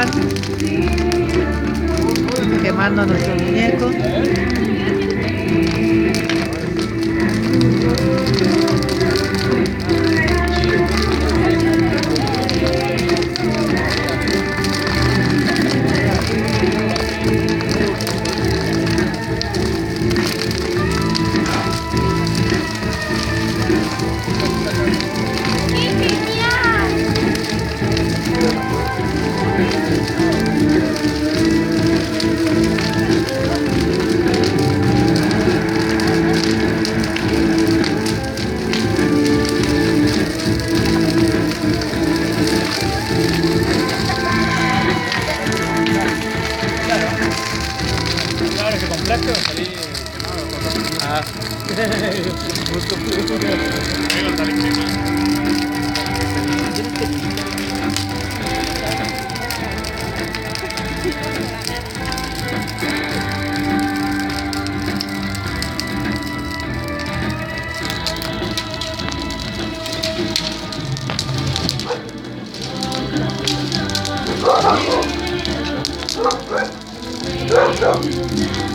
jugar, quemando a nuestro muñeco. Claro que compraste o salí quemado. Ah. Justo. Luego salí quemado. No.